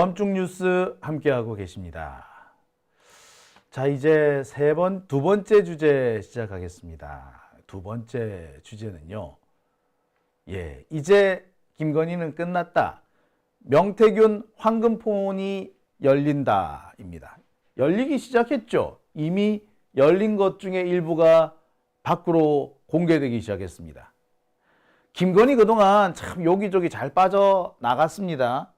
오밤중 뉴스 함께하고 계십니다. 자, 이제 두 번째 주제 시작하겠습니다. 두 번째 주제는요. 이제 김건희는 끝났다. 명태균 황금폰이 열린다입니다. 열리기 시작했죠. 이미 열린 것 중에 일부가 밖으로 공개되기 시작했습니다. 김건희 그동안 참 여기저기 잘 빠져나갔습니다.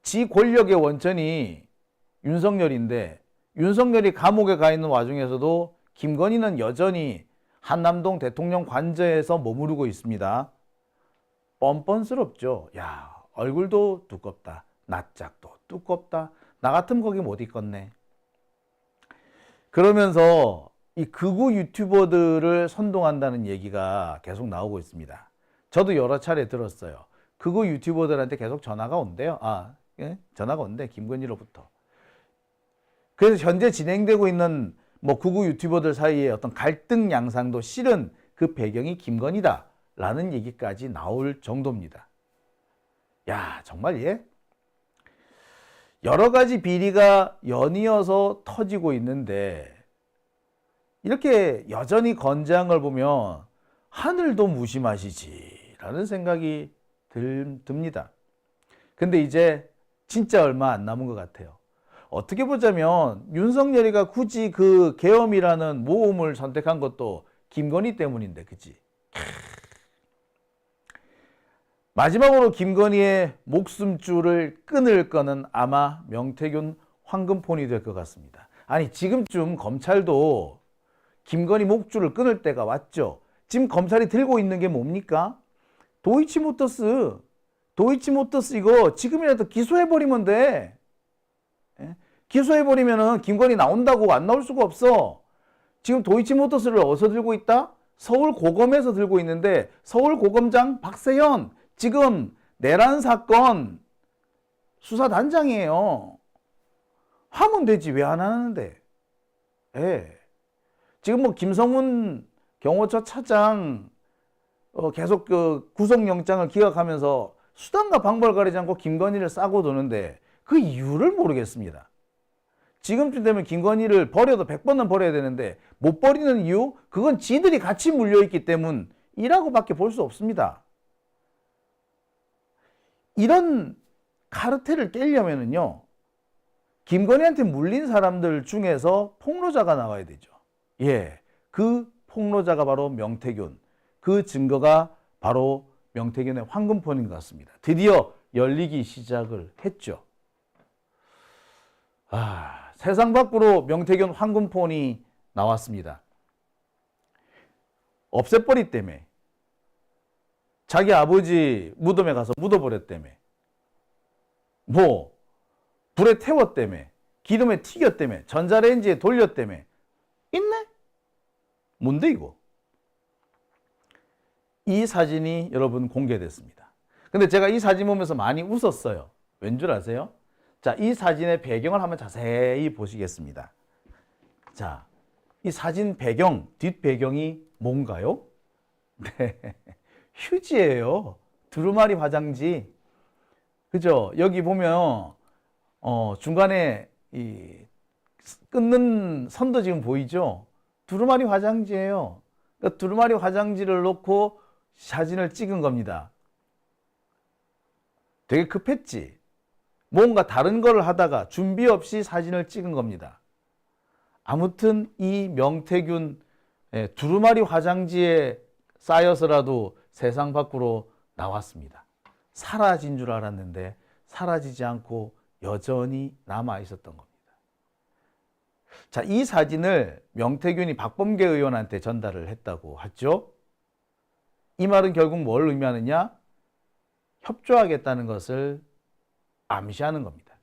지 권력의 원천이 윤석열인데 윤석열이 감옥에 가 있는 와중에서도 김건희는 여전히 한남동 대통령 관저에서 머무르고 있습니다. 뻔뻔스럽죠. 야, 얼굴도 두껍다. 낯짝도 두껍다. 나 같으면 거기 못 있겠네. 그러면서 이 극우 유튜버들을 선동한다는 얘기가 계속 나오고 있습니다. 저도 여러 차례 들었어요. 극우 유튜버들한테 계속 전화가 온대요. 전화가 온대. 김건희로부터. 그래서 현재 진행되고 있는 극우 유튜버들 사이에 어떤 갈등 양상도 실은 그 배경이 김건희다 라는 얘기까지 나올 정도입니다. 야, 정말 여러 가지 비리가 연이어서 터지고 있는데 이렇게 여전히 건재한 걸 보면 하늘도 무심하시지 라는 생각이 듭니다. 근데 이제 진짜 얼마 안 남은 것 같아요. 어떻게 보자면 윤석열이가 굳이 그 계엄이라는 모험을 선택한 것도 김건희 때문인데, 그치? 마지막으로 김건희의 목숨줄을 끊을 거는 아마 명태균 황금폰이 될 것 같습니다. 아니, 지금쯤 검찰도 김건희 목줄을 끊을 때가 왔죠. 지금 검찰이 들고 있는 게 뭡니까? 도이치모터스 이거 지금이라도 기소해버리면 돼. 기소해버리면은 김건희 나온다고 안 나올 수가 없어. 지금 도이치모터스를 어디서 들고 있다? 서울 고검에서 들고 있는데 서울 고검장 박세현 지금 내란 사건 수사단장이에요. 하면 되지 왜 안 하는데? 지금 김성훈 경호처 차장 계속 그 구속영장을 기각하면서 수단과 방법을 가리지 않고 김건희를 싸고 도는데 그 이유를 모르겠습니다. 지금쯤 되면 김건희를 버려도 100번은 버려야 되는데 못 버리는 이유? 그건 지들이 같이 물려있기 때문이라고밖에 볼 수 없습니다. 이런 카르텔을 깨려면은요, 김건희한테 물린 사람들 중에서 폭로자가 나와야 되죠. 그 폭로자가 바로 명태균. 그 증거가 바로 명태균의 황금폰인 것 같습니다. 드디어 열리기 시작을 했죠. 세상 밖으로 명태균 황금폰이 나왔습니다. 없애버리 때문에. 자기 아버지 무덤에 가서 묻어버렸다며. 불에 태웠다며. 기름에 튀겼다며. 전자레인지에 돌렸다며. 있네? 뭔데 이거? 이 사진이 여러분 공개됐습니다. 근데 제가 이 사진 보면서 많이 웃었어요. 왠 줄 아세요? 자, 이 사진의 배경을 한번 자세히 보시겠습니다. 자, 이 사진 배경, 뒷배경이 뭔가요? 네, 휴지예요. 두루마리 화장지. 그죠? 여기 보면 중간에 이 끊는 선도 지금 보이죠? 두루마리 화장지예요. 그러니까 두루마리 화장지를 놓고 사진을 찍은 겁니다. 되게 급했지? 뭔가 다른 걸 하다가 준비 없이 사진을 찍은 겁니다. 아무튼 이 명태균 두루마리 화장지에 쌓여서라도 세상 밖으로 나왔습니다. 사라진 줄 알았는데 사라지지 않고 여전히 남아 있었던 겁니다. 자, 이 사진을 명태균이 박범계 의원한테 전달을 했다고 하죠. 이 말은 결국 뭘 의미하느냐? 협조하겠다는 것을 암시하는 겁니다.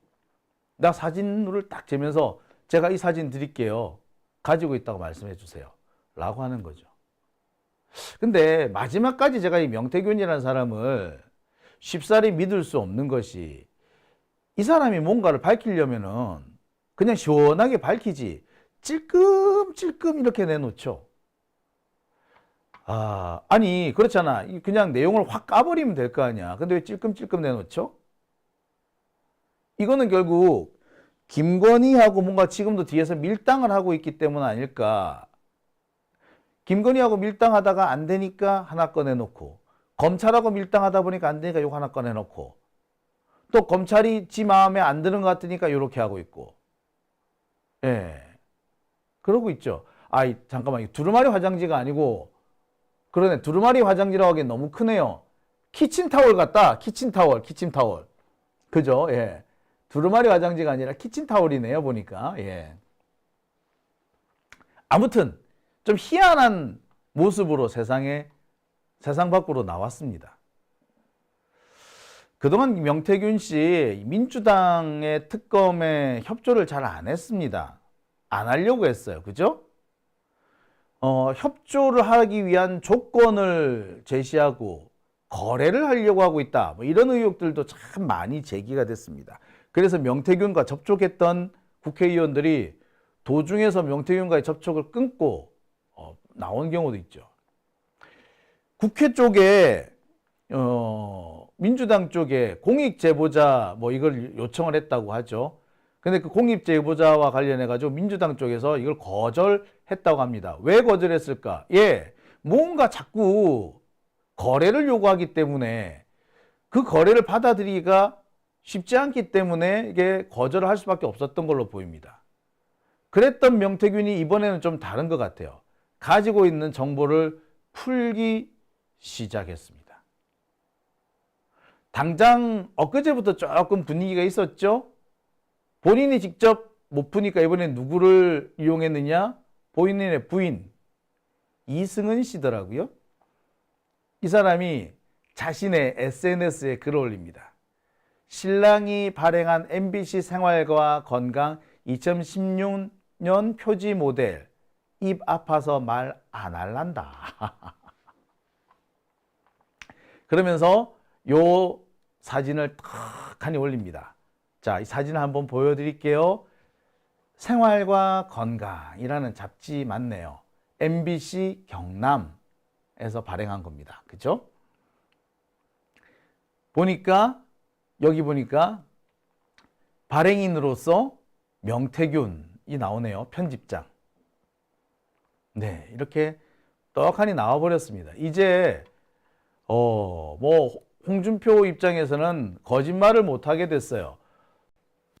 나 사진을 딱 재면서 제가 이 사진 드릴게요. 가지고 있다고 말씀해 주세요. 라고 하는 거죠. 근데 마지막까지 제가 이 명태균이라는 사람을 쉽사리 믿을 수 없는 것이 이 사람이 뭔가를 밝히려면은 그냥 시원하게 밝히지 찔끔찔끔 이렇게 내놓죠. 아니 그렇잖아. 그냥 내용을 확 까버리면 될 거 아니야. 근데 왜 찔끔찔끔 내놓죠? 이거는 결국 김건희하고 뭔가 지금도 뒤에서 밀당을 하고 있기 때문 아닐까. 김건희하고 밀당하다가 안 되니까 하나 꺼내놓고, 검찰하고 밀당하다 보니까 안 되니까 요거 하나 꺼내놓고, 또 검찰이 지 마음에 안 드는 것 같으니까 이렇게 하고 있고. 예. 그러고 있죠. 아이, 잠깐만. 두루마리 화장지가 아니고, 그러네. 두루마리 화장지라고 하기엔 너무 크네요. 키친타월 같다. 키친타월. 그죠? 예. 두루마리 화장지가 아니라 키친타월이네요. 보니까. 예. 아무튼, 좀 희한한 모습으로 세상 밖으로 나왔습니다. 그동안 명태균 씨 민주당의 특검에 협조를 잘 안 했습니다. 안 하려고 했어요. 그죠? 협조를 하기 위한 조건을 제시하고 거래를 하려고 하고 있다. 뭐 이런 의혹들도 참 많이 제기가 됐습니다. 그래서 명태균과 접촉했던 국회의원들이 도중에서 명태균과의 접촉을 끊고 나온 경우도 있죠. 국회 쪽에 민주당 쪽에 공익제보자 뭐 이걸 요청을 했다고 하죠. 근데 그 공익제보자와 관련해 가지고 민주당 쪽에서 이걸 거절했다고 합니다. 왜 거절했을까? 예, 뭔가 자꾸 거래를 요구하기 때문에 그 거래를 받아들이기가 쉽지 않기 때문에 이게 거절을 할 수밖에 없었던 걸로 보입니다. 그랬던 명태균이 이번에는 좀 다른 것 같아요. 가지고 있는 정보를 풀기 시작했습니다. 당장 엊그제부터 조금 분위기가 있었죠. 본인이 직접 못 푸니까 이번엔 누구를 이용했느냐? 본인의 부인 이승은 씨더라고요. 이 사람이 자신의 SNS에 글을 올립니다. 신랑이 발행한 MBC 생활과 건강 2016년 표지 모델 입 아파서 말 안 할란다. 그러면서 요 사진을 탁하니 올립니다. 자, 이 사진을 한번 보여드릴게요. 생활과 건강이라는 잡지 맞네요. MBC 경남에서 발행한 겁니다. 그죠? 보니까 여기 보니까 발행인으로서 명태균이 나오네요. 편집장. 네, 이렇게 떡하니 나와버렸습니다. 이제 뭐 홍준표 입장에서는 거짓말을 못하게 됐어요.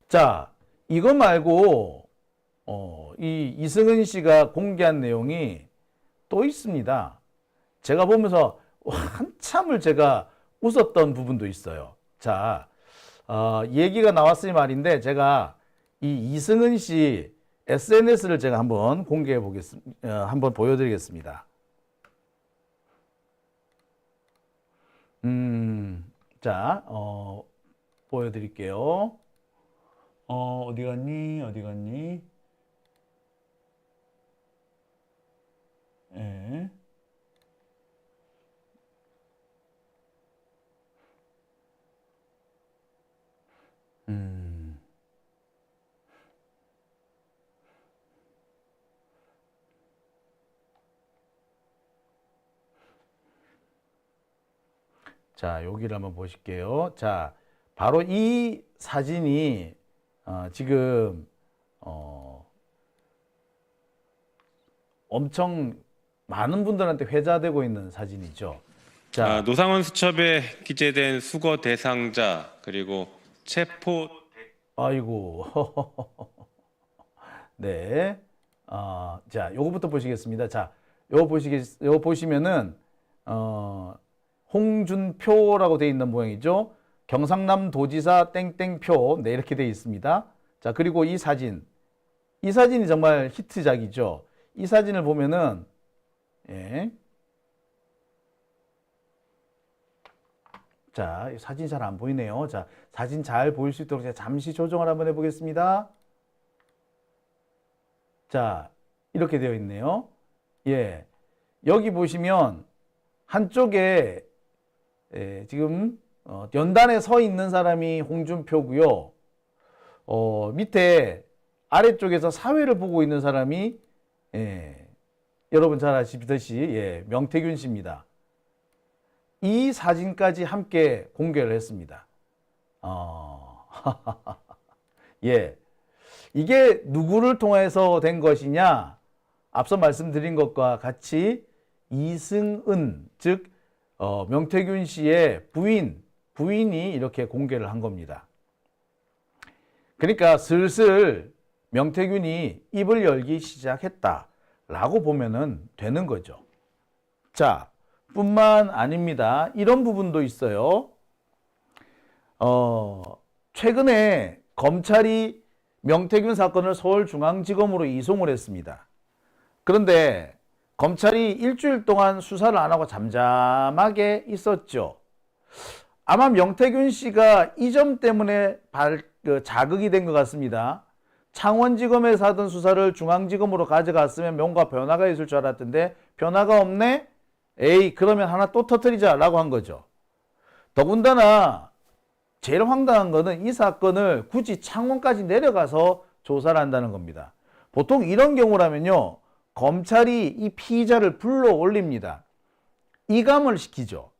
자, 이거 말고 이 이승은 씨가 공개한 내용이 또 있습니다. 제가 보면서 한참을 제가 웃었던 부분도 있어요. 자, 얘기가 나왔으니 말인데 제가 이 이승은 씨 SNS를 제가 한번 공개해 보겠습니다. 한번 보여드리겠습니다. 자, 보여드릴게요. 어디 갔니? 예. 자, 여기를 한번 보실게요. 자, 바로 이 사진이 지금 엄청 많은 분들한테 회자되고 있는 사진이죠. 자, 노상원 수첩에 기재된 수거 대상자 그리고 체포 아이고. 네. 자, 요거부터 보시겠습니다. 자, 요거 보시면은 홍준표라고 돼 있는 모양이죠. 경상남 도지사 땡땡표. 네, 이렇게 돼 있습니다. 자, 그리고 이 사진이 정말 히트작이죠. 이 사진을 보면은 예. 자, 사진 잘 안 보이네요. 자, 사진 잘 보일 수 있도록 제가 잠시 조정을 한번 해보겠습니다. 자, 이렇게 되어 있네요. 예. 여기 보시면 한쪽에 지금 연단에 서 있는 사람이 홍준표고요. 밑에 아래쪽에서 사회를 보고 있는 사람이 여러분 잘 아시듯이 명태균 씨입니다. 이 사진까지 함께 공개를 했습니다. 예. 이게 누구를 통해서 된 것이냐? 앞서 말씀드린 것과 같이 이승은, 즉 명태균 씨의 부인이 이렇게 공개를 한 겁니다. 그러니까 슬슬 명태균이 입을 열기 시작했다라고 보면은 되는 거죠. 자, 뿐만 아닙니다. 이런 부분도 있어요. 최근에 검찰이 명태균 사건을 서울중앙지검으로 이송을 했습니다. 그런데 검찰이 일주일 동안 수사를 안 하고 잠잠하게 있었죠. 아마 명태균 씨가 이 점 때문에 자극이 된 것 같습니다. 창원지검에서 하던 수사를 중앙지검으로 가져갔으면 뭔가 변화가 있을 줄 알았던데 변화가 없네? 에이, 그러면 하나 또 터뜨리자라고 한 거죠. 더군다나 제일 황당한 거는 이 사건을 굳이 창원까지 내려가서 조사를 한다는 겁니다. 보통 이런 경우라면요, 검찰이 이 피의자를 불러 올립니다. 이감을 시키죠.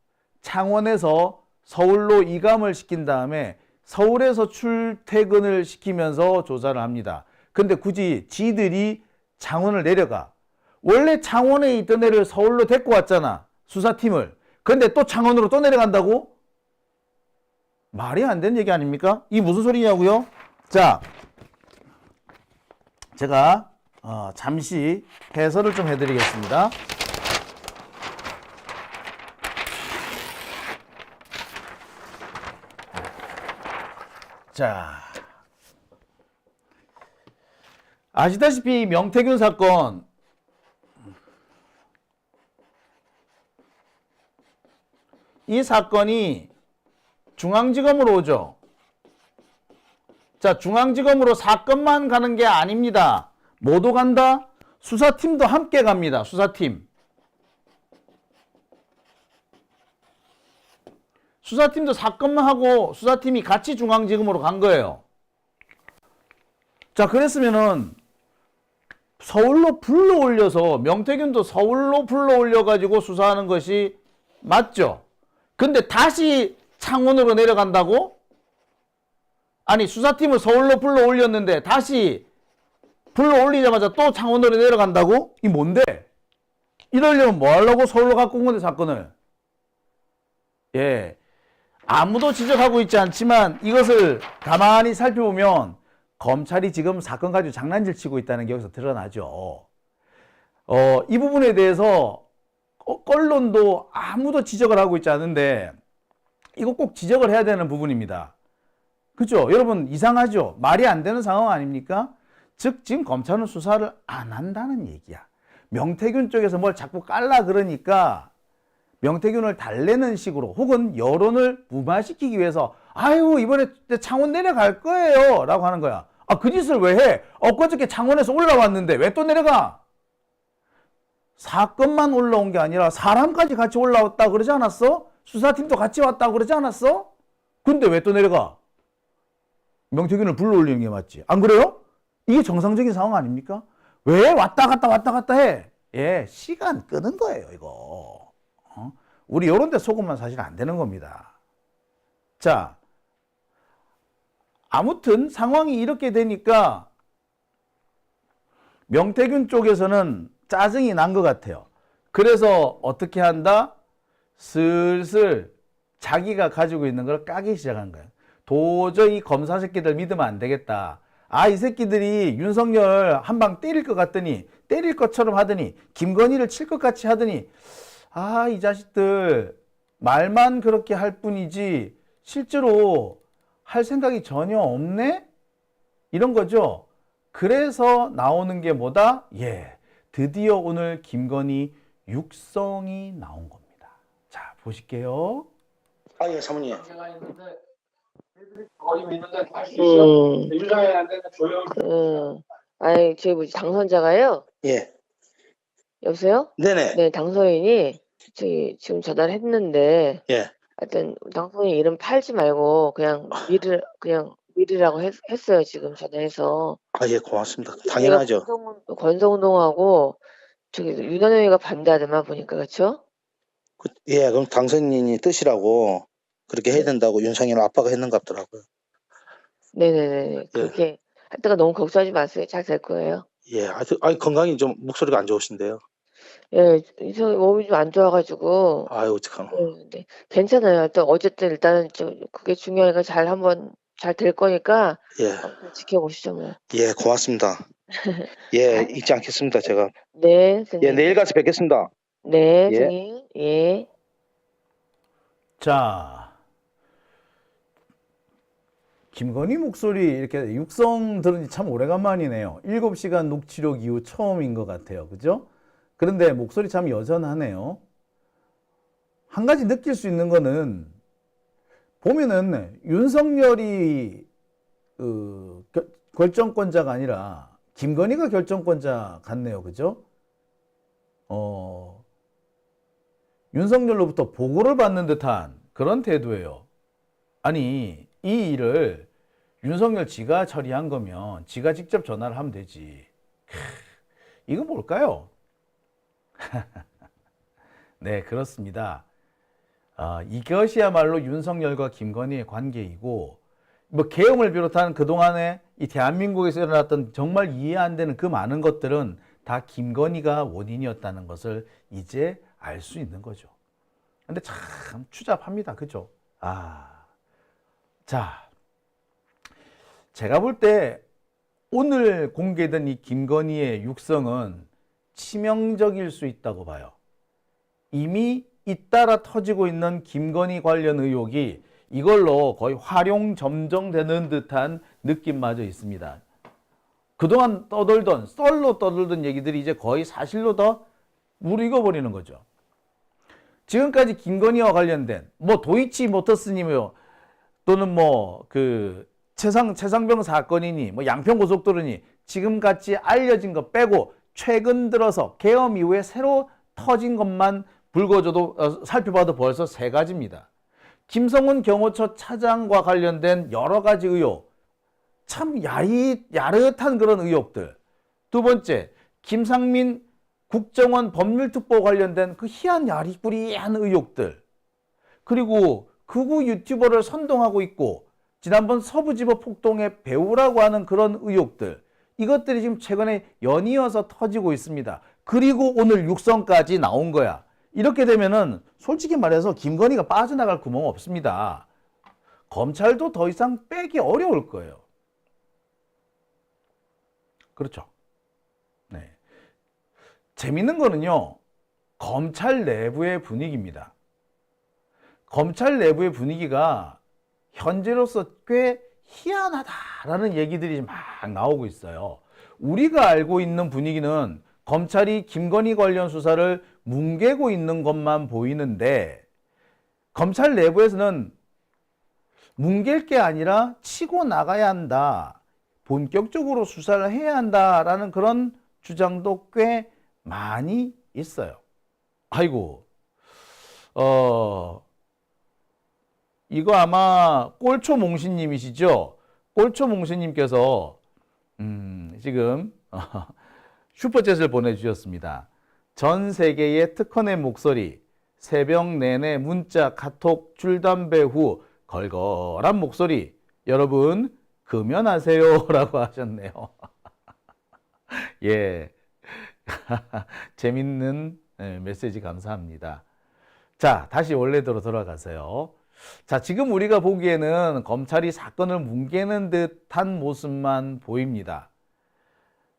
창원에서 서울로 이감을 시킨 다음에 서울에서 출퇴근을 시키면서 조사를 합니다. 근데 굳이 지들이 창원을 내려가. 원래 창원에 있던 애를 서울로 데리고 왔잖아, 수사팀을. 근데 또 창원으로 또 내려간다고? 말이 안 되는 얘기 아닙니까? 이게 무슨 소리냐고요? 자, 제가 잠시 해설을 좀 해드리겠습니다. 자, 아시다시피 명태균 사건, 이 사건이 중앙지검으로 오죠. 자, 중앙지검으로 사건만 가는 게 아닙니다. 모두 간다? 수사팀도 함께 갑니다. 수사팀. 수사팀도 사건만 하고 수사팀이 같이 중앙지검으로 간 거예요. 자, 그랬으면은 서울로 불러 올려서 명태균도 서울로 불러 올려가지고 수사하는 것이 맞죠. 근데 다시 창원으로 내려간다고? 아니, 수사팀을 서울로 불러 올렸는데 다시 불러 올리자마자 또 창원으로 내려간다고? 이 뭔데? 이러려면 뭐 하려고 서울로 갖고 온 건데, 사건을? 예. 아무도 지적하고 있지 않지만 이것을 가만히 살펴보면 검찰이 지금 사건 가지고 장난질 치고 있다는 게 여기서 드러나죠. 이 부분에 대해서 언론도 아무도 지적을 하고 있지 않은데 이거 꼭 지적을 해야 되는 부분입니다. 그죠? 여러분, 이상하죠? 말이 안 되는 상황 아닙니까? 즉, 지금 검찰은 수사를 안 한다는 얘기야. 명태균 쪽에서 뭘 자꾸 깔라 그러니까 명태균을 달래는 식으로 혹은 여론을 무마시키기 위해서 아유, 이번에 창원 내려갈 거예요 라고 하는 거야. 아, 그 짓을 왜 해? 엊그저께 창원에서 올라왔는데 왜 또 내려가? 사건만 올라온 게 아니라 사람까지 같이 올라왔다 그러지 않았어? 수사팀도 같이 왔다 그러지 않았어? 근데 왜 또 내려가? 명태균을 불러 올리는 게 맞지. 안 그래요? 이게 정상적인 상황 아닙니까? 왜 왔다 갔다 해? 예, 시간 끄는 거예요, 이거. 우리 요런 데 속으면 사실 안 되는 겁니다. 자, 아무튼 상황이 이렇게 되니까 명태균 쪽에서는 짜증이 난 것 같아요. 그래서 어떻게 한다? 슬슬 자기가 가지고 있는 걸 까기 시작한 거예요. 도저히 검사 새끼들 믿으면 안 되겠다. 아, 이 새끼들이 윤석열 한 방 때릴 것 같더니, 때릴 것처럼 하더니, 김건희를 칠 것 같이 하더니, 아, 이 자식들 말만 그렇게 할 뿐이지 실제로 할 생각이 전혀 없네? 이런 거죠. 그래서 나오는 게 뭐다? 예, 드디어 오늘 김건희 육성이 나온 겁니다. 자, 보실게요. 아, 예, 사모님. 거기 믿는데 할수 있어? 유장이 안 되면 조용. 아니, 저희 뭐지, 당선자가요? 예. 여보세요? 네네. 네, 당선인이 저희 지금 전화를 했는데, 예. 하여튼 당선인 이름 팔지 말고 그냥 미르라고 했어요, 지금 전화해서. 아, 예, 고맙습니다. 당연하죠. 권성동하고 저기 윤한영이가 반대하더만 보니까, 그렇죠? 예, 그럼 당선인이 뜻이라고 그렇게 해야 된다고 윤상현 아빠가 했는 것 같더라고요. 네네네. 그렇게 하다가 너무 걱정하지 마세요. 잘 될 거예요. 예, 아주 건강이 좀 목소리가 안 좋으신데요. 예. 이제 몸이 좀 안 좋아 가지고 아유, 어떡하노. 네. 괜찮아요. 또 어쨌든 일단은 그게 중요하니까 잘 될 거니까 예, 한번 지켜보시죠 뭐. 예, 고맙습니다. 예, 잊지 않겠습니다, 제가. 네, 예, 선생님. 내일 가서 뵙겠습니다. 네, 예. 선생님. 예. 자, 김건희 목소리 이렇게 육성 들은 지 참 오래간만이네요. 7시간 녹취록 이후 처음인 것 같아요. 그죠? 그런데 목소리 참 여전하네요. 한 가지 느낄 수 있는 거는 보면은 윤석열이 결정권자가 아니라 김건희가 결정권자 같네요. 그죠? 윤석열로부터 보고를 받는 듯한 그런 태도예요. 아니, 이 일을 윤석열 지가 처리한 거면 지가 직접 전화를 하면 되지. 이거 뭘까요? 네, 그렇습니다. 이것이야말로 윤석열과 김건희의 관계이고, 뭐 계엄을 비롯한 그동안에 이 대한민국에서 일어났던 정말 이해 안 되는 그 많은 것들은 다 김건희가 원인이었다는 것을 이제 알 수 있는 거죠. 근데 참 추잡합니다. 그죠? 자, 제가 볼 때 오늘 공개된 이 김건희의 육성은 치명적일 수 있다고 봐요. 이미 잇따라 터지고 있는 김건희 관련 의혹이 이걸로 거의 활용점정되는 듯한 느낌마저 있습니다. 그동안 썰로 떠들던 얘기들이 이제 거의 사실로 더 무르익어버리는 거죠. 지금까지 김건희와 관련된 뭐 도이치모터스니며 또는 뭐 그 최상병 사건이니 뭐 양평고속도로니 지금같이 알려진 것 빼고 최근 들어서 계엄 이후에 새로 터진 것만 불거져도 살펴봐도 벌써 3가지입니다. 김성훈 경호처 차장과 관련된 여러 가지 의혹, 참 야릇한 그런 의혹들. 두 번째, 김상민 국정원 법률특보 관련된 그 희한 야리꾸리한 의혹들. 그리고 극우 유튜버를 선동하고 있고 지난번 서부지법 폭동의 배우라고 하는 그런 의혹들. 이것들이 지금 최근에 연이어서 터지고 있습니다. 그리고 오늘 육성까지 나온 거야. 이렇게 되면은 솔직히 말해서 김건희가 빠져나갈 구멍 없습니다. 검찰도 더 이상 빼기 어려울 거예요. 그렇죠. 네. 재밌는 거는요, 검찰 내부의 분위기입니다. 검찰 내부의 분위기가 현재로서 꽤 희한하다라는 얘기들이 막 나오고 있어요. 우리가 알고 있는 분위기는 검찰이 김건희 관련 수사를 뭉개고 있는 것만 보이는데, 검찰 내부에서는 뭉갤 게 아니라 치고 나가야 한다. 본격적으로 수사를 해야 한다라는 그런 주장도 꽤 많이 있어요. 아이고, 이거 아마 꼴초몽신님이시죠? 꼴초몽신님께서 지금 슈퍼챗을 보내주셨습니다. 전 세계의 특허의 목소리, 새벽 내내 문자, 카톡, 줄담배 후 걸걸한 목소리, 여러분 금연하세요 라고 하셨네요. 예, 재밌는 메시지 감사합니다. 자, 다시 원래대로 돌아가세요. 자, 지금 우리가 보기에는 검찰이 사건을 뭉개는 듯한 모습만 보입니다.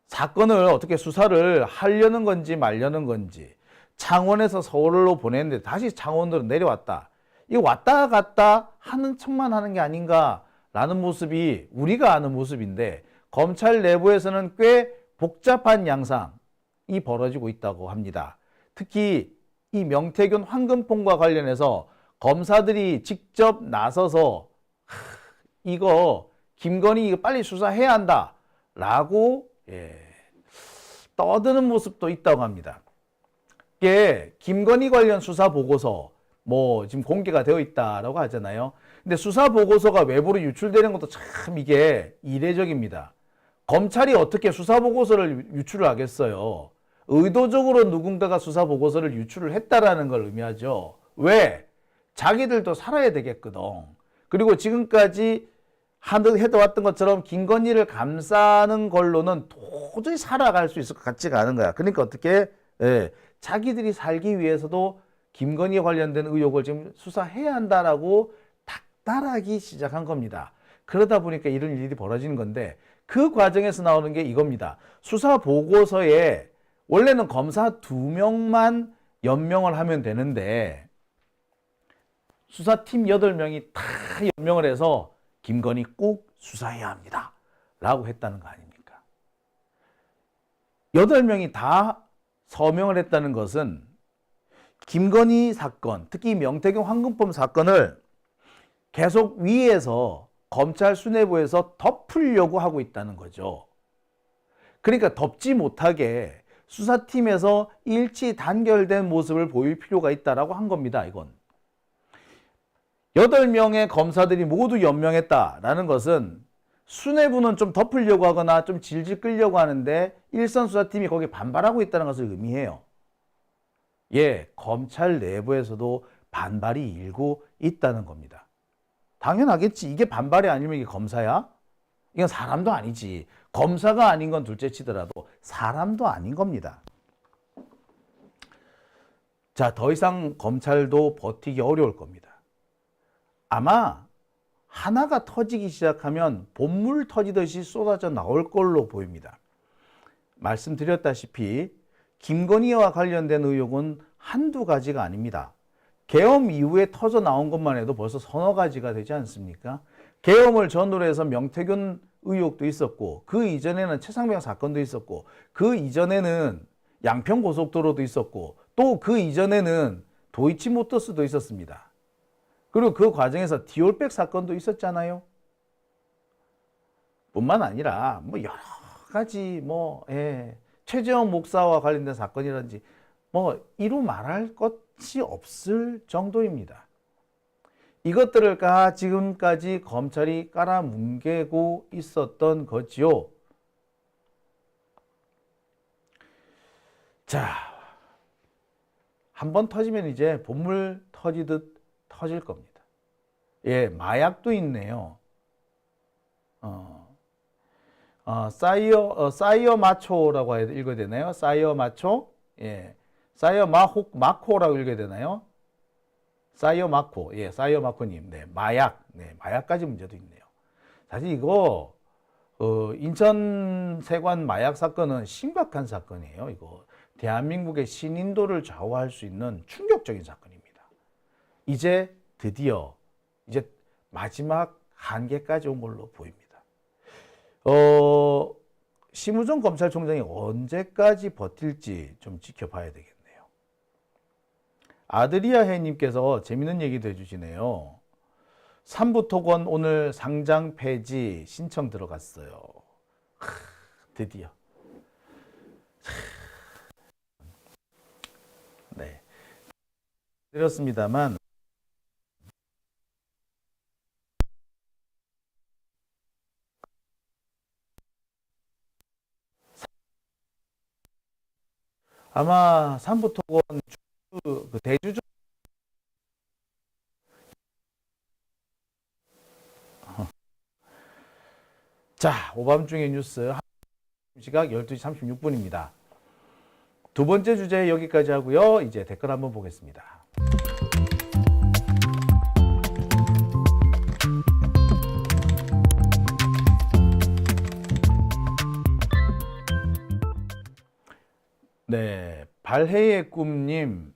사건을 어떻게 수사를 하려는 건지 말려는 건지, 창원에서 서울로 보냈는데 다시 창원으로 내려왔다. 이거 왔다 갔다 하는 척만 하는 게 아닌가라는 모습이 우리가 아는 모습인데, 검찰 내부에서는 꽤 복잡한 양상이 벌어지고 있다고 합니다. 특히 이 명태균 황금폰과 관련해서 검사들이 직접 나서서 이거 김건희 이거 빨리 수사해야 한다라고 떠드는 모습도 있다고 합니다. 이게 김건희 관련 수사 보고서 뭐 지금 공개가 되어 있다라고 하잖아요. 근데 수사 보고서가 외부로 유출되는 것도 참 이게 이례적입니다. 검찰이 어떻게 수사 보고서를 유출을 하겠어요? 의도적으로 누군가가 수사 보고서를 유출을 했다라는 걸 의미하죠. 왜? 자기들도 살아야 되겠거든. 그리고 지금까지 해도 왔던 것처럼 김건희를 감싸는 걸로는 도저히 살아갈 수 있을 것 같지가 않은 거야. 그러니까 어떻게 자기들이 살기 위해서도 김건희에 관련된 의혹을 지금 수사해야 한다라고 닥달하기 시작한 겁니다. 그러다 보니까 이런 일이 벌어지는 건데 그 과정에서 나오는 게 이겁니다. 수사 보고서에 원래는 검사 2명만 연명을 하면 되는데 수사팀 8명이 다 연명을 해서 김건희 꼭 수사해야 합니다 라고 했다는 거 아닙니까? 8명이 다 서명을 했다는 것은 김건희 사건, 특히 명태균 황금범 사건을 계속 위에서 검찰 수뇌부에서 덮으려고 하고 있다는 거죠. 그러니까 덮지 못하게 수사팀에서 일치 단결된 모습을 보일 필요가 있다라고 한 겁니다. 이건 8명의 검사들이 모두 연명했다라는 것은 수뇌부는 좀 덮으려고 하거나 좀 질질 끌려고 하는데 일선 수사팀이 거기에 반발하고 있다는 것을 의미해요. 검찰 내부에서도 반발이 일고 있다는 겁니다. 당연하겠지. 이게 반발이 아니면 이게 검사야? 이건 사람도 아니지. 검사가 아닌 건 둘째 치더라도 사람도 아닌 겁니다. 자, 더 이상 검찰도 버티기 어려울 겁니다. 아마 하나가 터지기 시작하면 본물 터지듯이 쏟아져 나올 걸로 보입니다. 말씀드렸다시피 김건희와 관련된 의혹은 한두 가지가 아닙니다. 계엄 이후에 터져 나온 것만 해도 벌써 서너 가지가 되지 않습니까? 계엄을 전후로 해서 명태균 의혹도 있었고 그 이전에는 최상병 사건도 있었고 그 이전에는 양평고속도로도 있었고 또 그 이전에는 도이치모터스도 있었습니다. 그리고 그 과정에서 디올백 사건도 있었잖아요. 뿐만 아니라 뭐 여러 가지 최재형 목사와 관련된 사건이라든지 이루 말할 것이 없을 정도입니다. 이것들을 지금까지 검찰이 깔아뭉개고 있었던 거지요. 자, 한번 터지면 이제 본물 터지듯 터질 겁니다. 마약도 있네요. 사이어 마초라고 읽어야 되나요? 사이어 마초? 사이어 마코라고 읽어야 되나요? 사이어 마코. 사이어 마코님. 마약. 마약까지 문제도 있네요. 사실 이거, 인천 세관 마약 사건은 심각한 사건이에요. 이거. 대한민국의 신인도를 좌우할 수 있는 충격적인 사건입니다. 이제 드디어 이제 마지막 한계까지 온 걸로 보입니다. 심우정 검찰총장이 언제까지 버틸지 좀 지켜봐야 되겠네요. 아드리아 해님께서 재밌는 얘기도 해주시네요. 삼부토건 오늘 상장 폐지 신청 들어갔어요. 드디어. 드렸습니다만 아마 삼부토건 그 대주주 자, 오밤중의 뉴스 시각 12시 36분입니다. 두 번째 주제 여기까지 하고요. 이제 댓글 한번 보겠습니다. 발해의 꿈님,